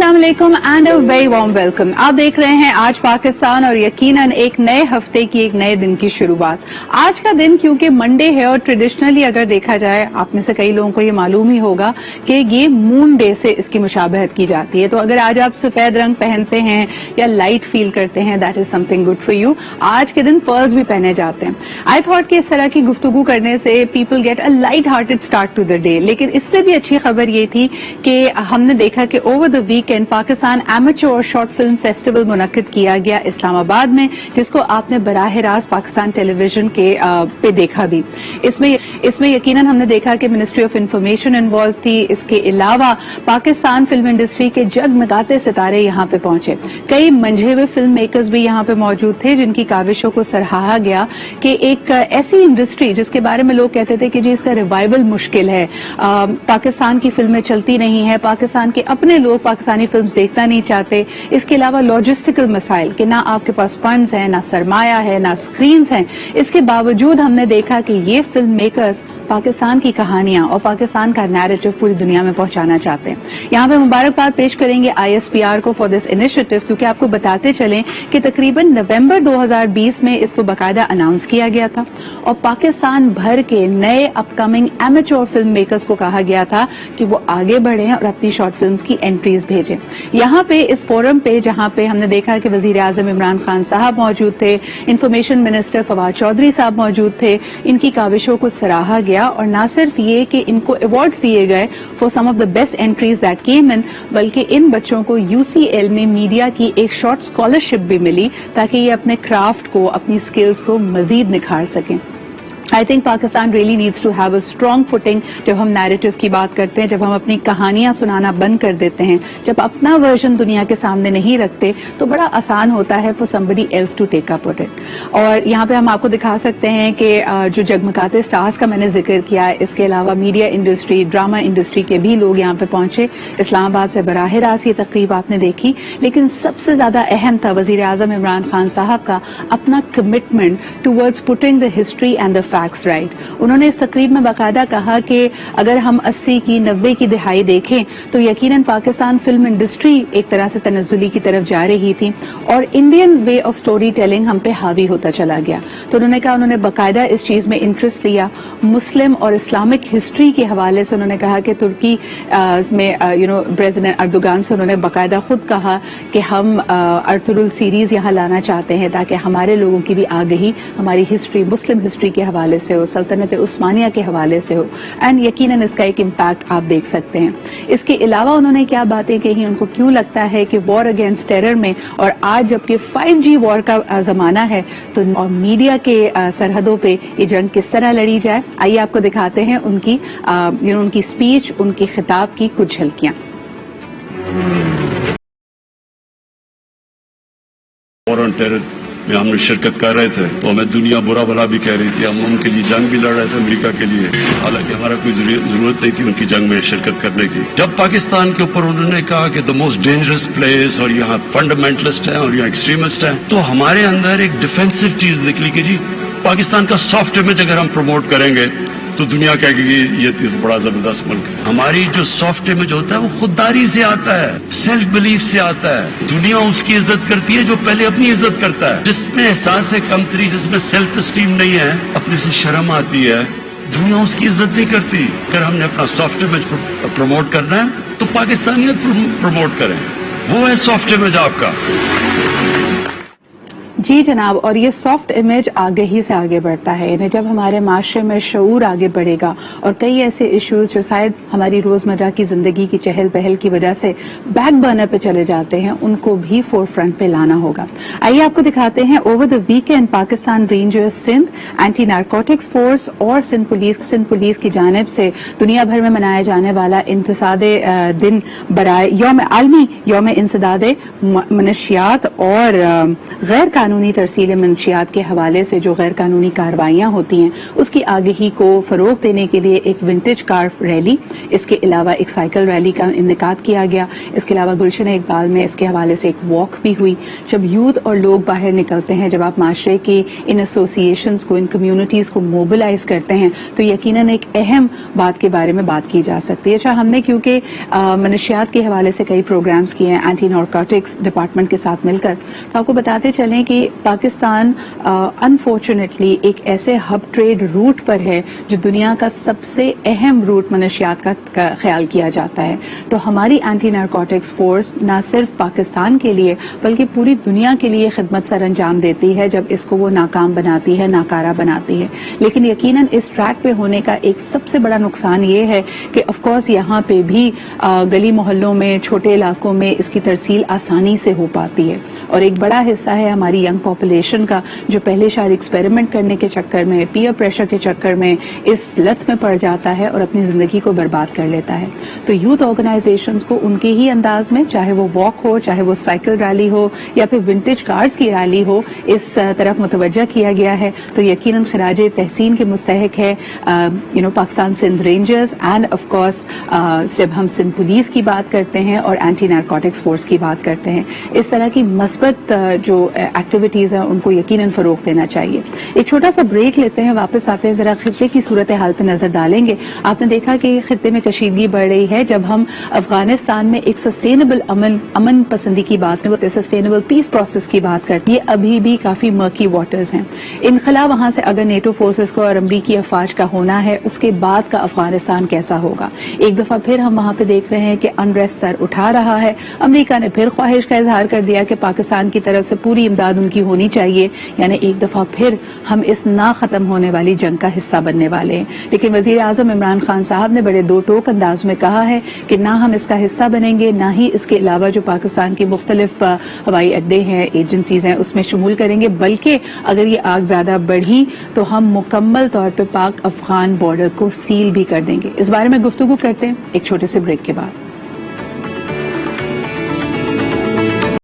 अस्सलाम वालेकुम and a very warm welcome. आप देख रहे हैं आज पाकिस्तान और यकीनन एक नए हफ्ते की एक नए दिन की शुरुआत। आज का दिन क्योंकि मंडे है और ट्रेडिशनली अगर देखा जाए, आप में से कई लोगों को ये मालूम ही होगा कि ये मून डे से इसकी मुशाबहत की जाती है। तो अगर आज आप सफेद रंग पहनते हैं या लाइट फील करते हैं, that is something good for you. आज के दिन पर्ल्स भी पहने जाते हैं। आई थॉट कि इस तरह की गुफ्तगू करने से people get a light hearted start to the day. लेकिन इससे भी अच्छी खबर ये थी कि हमने देखा कि over the weekend Pakistan amateur short film festival मुनक्किद किया गया इस्लामाबाद में, जिसको आपने बराह रास्त पाकिस्तान टेलीविजन के पे देखा भी। इसमें यकीनन हमने देखा कि मिनिस्ट्री ऑफ इंफॉर्मेशन इन्वॉल्व थी। इसके अलावा पाकिस्तान फिल्म इंडस्ट्री के जगमगाते सितारे यहाँ पे पहुंचे। कई मंझे हुए फिल्म मेकर्स भी यहाँ पे मौजूद थे जिनकी काविशों को सराहा गया कि एक ऐसी इंडस्ट्री जिसके बारे में लोग कहते थे कि जी इसका रिवाइवल मुश्किल है, पाकिस्तान की फिल्में चलती नहीं है, पाकिस्तान के अपने लोग पाकिस्तानी फिल्म्स देखना नहीं चाहते। इसके अलावा लॉजिस्टिकल मसाइल कि ना आपके पास फंड्स हैं, ना सरमाया है, ना स्क्रीन्स हैं। इसके बावजूद हमने देखा कि ये फिल्म मेकर्स पाकिस्तान की कहानियां और पाकिस्तान का नैरेटिव पूरी दुनिया में पहुंचाना चाहते हैं। यहाँ पे मुबारकबाद पेश करेंगे ISPR को फॉर दिस इनिशिएटिव, क्योंकि आपको बताते चलें कि तकरीबन नवंबर 2020 में इसको बाकायदा अनाउंस किया गया था और पाकिस्तान भर के नए अपकमिंग एमेच्योर फिल्म मेकर्स को कहा गया था कि वो आगे बढ़ें और अपनी शॉर्ट फिल्म्स की एंट्रीज भेजें। यहाँ पे इस फोरम पे जहाँ पे हमने देखा कि वजीर आजम इमरान खान साहब मौजूद थे, इंफॉर्मेशन मिनिस्टर फवाद चौधरी साहब मौजूद थे, इनकी काविशों को सराहा गया और न सिर्फ ये कि इनको अवार्ड्स दिए गए for some of the best entries that came in, बल्कि इन बच्चों को UCL में मीडिया की एक शॉर्ट स्कॉलरशिप भी मिली ताकि ये अपने क्राफ्ट को, अपनी स्किल्स को मजीद निखार सकें। I think Pakistan really needs to have a strong footing. जब हम नैरेटिव की बात करते हैं, जब हम अपनी कहानियां सुनाना बंद कर देते हैं, जब अपना वर्जन दुनिया के सामने नहीं रखते, तो बड़ा आसान होता है for somebody else to take up it. और यहाँ पे हम आपको दिखा सकते हैं कि जो जगमगाते स्टार्स का मैंने जिक्र किया है, इसके अलावा मीडिया इंडस्ट्री, ड्रामा इंडस्ट्री के भी लोग यहाँ पे पहुंचे। इस्लामाबाद से बराह रास्त ये तकरीब आपने देखी, लेकिन सबसे ज्यादा अहम था वजीर आजम इमरान खान साहब का अपना commitment towards putting the history and the right. उन्होंने इस तकरीब में बाकायदा कहा कि अगर हम 80 की 90 की दिहाई देखें तो यकीनन पाकिस्तान फिल्म इंडस्ट्री एक तरह से तनज़्ज़ुली की तरफ जा रही थी और Indian way of story telling हम पे हावी होता चला गया। तो उन्होंने कहा, उन्होंने बाकायदा इस चीज में इंटरेस्ट लिया। मुस्लिम और इस्लामिक हिस्ट्री के हवाले से उन्होंने कहा कि तुर्की में प्रेसिडेंट अर्दोगान से उन्होंने बाकायदा खुद कहा कि हम अर्तुगरुल सीरीज यहाँ लाना चाहते हैं ताकि हमारे लोगों की भी आगही हमारी हिस्ट्री, मुस्लिम हिस्ट्री के हवाले से हो, सल्तनत उस्मानिया के हवाले से हो। एंड यकीनन इसका एक इम्पैक्ट आप देख सकते हैं। इसके अलावा उन्होंने क्या बातें कही, उनको क्यों लगता है कि वॉर अगेंस्ट टेरर में और आज जबकि 5G वॉर का जमाना है तो और मीडिया के सरहदों पे ये जंग किस तरह लड़ी जाए। आइए आपको दिखाते हैं उनकी उनकी स्पीच, उनकी खिताब की कुछ झलकियां। वॉर ऑन टेरर में हमने शिरकत कर रहे थे तो हमें दुनिया बुरा भला भी कह रही थी, हम उनके लिए जंग भी लड़ रहे थे अमेरिका के लिए, हालांकि हमारा कोई जरूरत नहीं थी उनकी जंग में शिरकत करने की। जब पाकिस्तान के ऊपर उन्होंने कहा कि द मोस्ट डेंजरस प्लेस और यहाँ फंडामेंटलिस्ट है और यहाँ एक्सट्रीमिस्ट है, तो हमारे अंदर एक डिफेंसिव चीज निकली कि जी पाकिस्तान का सॉफ्ट इमेज अगर हम प्रमोट करेंगे तो दुनिया कहेगी ये तो बड़ा जबरदस्त मुल्क है। हमारी जो सॉफ्ट इमेज होता है वो खुददारी से आता है, सेल्फ बिलीफ से आता है। दुनिया उसकी इज्जत करती है जो पहले अपनी इज्जत करता है। जिसमें एहसास है कमतरी, जिसमें सेल्फ एस्टीम नहीं है, अपने से शर्म आती है, दुनिया उसकी इज्जत नहीं करती। अगर हमने अपना सॉफ्ट इमेज प्रमोट करना है तो पाकिस्तानियत प्रमोट करें, वो है सॉफ्ट इमेज आपका। जी जनाब, और ये सॉफ्ट इमेज आगे ही से आगे बढ़ता है। यानी जब हमारे माशरे में शऊर आगे बढ़ेगा और कई ऐसे इश्यूज जो शायद हमारी रोजमर्रा की जिंदगी की चहल पहल की वजह से बैक बर्नर पे चले जाते हैं, उनको भी फोर फ्रंट पे लाना होगा। आइए आपको दिखाते हैं over the weekend Pakistan rangers Sindh, anti narcotics force और सिंध पुलिस की जानिब से दुनिया भर में मनाया जाने वाला इंतसादे दिन बराए आलमी यौम इंसदादे मनशियात और गैर قانونی ترسیل منشیات کے حوالے سے جو غیر قانونی کارروائیاں ہوتی ہیں اس کی آگہی کو فروغ دینے کے لیے ایک ونٹیج کار ریلی، اس کے علاوہ ایک سائیکل ریلی کا انعقاد کیا گیا. اس کے علاوہ گلشن اقبال میں اس کے حوالے سے ایک واک بھی ہوئی. جب یوتھ اور لوگ باہر نکلتے ہیں، جب آپ معاشرے کی ان ایسوسیشنز کو، ان کمیونٹیز کو موبلائز کرتے ہیں تو یقیناً ایک اہم بات کے بارے میں بات کی جا سکتی ہے. اچھا، ہم نے کیونکہ منشیات کے حوالے سے کئی پروگرامز کیے ہیں اینٹی نارکوٹکس ڈپارٹمنٹ کے ساتھ مل کر، تو آپ کو بتاتے چلیں کہ پاکستان انفارچونیٹلی ایک ایسے ہب ٹریڈ روٹ پر ہے جو دنیا کا سب سے اہم روٹ منشیات کا خیال کیا جاتا ہے. تو ہماری اینٹی نارکوٹکس فورس نہ صرف پاکستان کے لیے بلکہ پوری دنیا کے لیے خدمت سر انجام دیتی ہے جب اس کو وہ ناکام بناتی ہے، ناکارہ بناتی ہے. لیکن یقیناً اس ٹریک پہ ہونے کا ایک سب سے بڑا نقصان یہ ہے کہ آف کورس یہاں پہ بھی گلی محلوں میں، چھوٹے علاقوں میں اس کی ترسیل آسانی سے ہو پاتی ہے، اور ایک بڑا حصہ ہے ہماری ینگ پاپولیشن کا جو پہلے شاید ایکسپیریمنٹ کرنے کے چکر میں، پیئر پریشر کے چکر میں اس لت میں پڑ جاتا ہے اور اپنی زندگی کو برباد کر لیتا ہے. تو یوتھ آرگنائزیشنز کو ان کے ہی انداز میں، چاہے وہ واک ہو، چاہے وہ سائیکل ریلی ہو یا پھر ونٹیج کارز کی ریلی ہو، اس طرف متوجہ کیا گیا ہے. تو یقیناً خراج تحسین کے مستحق ہے Pakistan Sindh rangers and of course جب ہم سندھ پولیس کی بات کرتے ہیں اور اینٹی نارکوٹکس فورس کی بات کرتے ہیں، اس طرح کی مثبت جو ایکٹیویٹیز ہیں ان کو یقیناً فروغ دینا چاہیے. ایک چھوٹا سا بریک لیتے ہیں، واپس آتے ہیں، ذرا خطے کی صورتحال پہ نظر ڈالیں گے. آپ نے دیکھا کہ خطے میں کشیدگی بڑھ رہی ہے. جب ہم افغانستان میں ایک سسٹینیبل امن پسندی کی بات کرتے ہیں، سسٹینیبل پیس پروسیس کی بات کرتے ہیں، یہ ابھی بھی کافی مرکی واٹرز ہیں. انخلا وہاں سے اگر نیٹو فورسز کو اور امریکی افواج کا ہونا ہے، اس کے بعد کا افغانستان کیسا ہوگا؟ ایک دفعہ پھر ہم وہاں پہ دیکھ رہے ہیں کہ انریسٹ سر اٹھا رہا ہے. امریکہ نے پھر خواہش کا اظہار کر دیا کہ پاکستان کی طرف سے پوری امداد ان کی ہونی چاہیے. یعنی ایک دفعہ پھر ہم اس نہ ختم ہونے والی جنگ کا حصہ بننے والے ہیں. لیکن وزیر اعظم عمران خان صاحب نے بڑے دو ٹوک انداز میں کہا ہے کہ نہ ہم اس کا حصہ بنیں گے، نہ ہی اس کے علاوہ جو پاکستان کی مختلف ہوائی اڈے ہیں، ایجنسیز ہیں، اس میں شمول کریں گے، بلکہ اگر یہ آگ زیادہ بڑھی تو ہم مکمل طور پہ پاک افغان بارڈر کو سیل بھی کر دیں گے. اس بارے میں گفتگو کرتے ہیں ایک چھوٹے سے بریک کے بعد.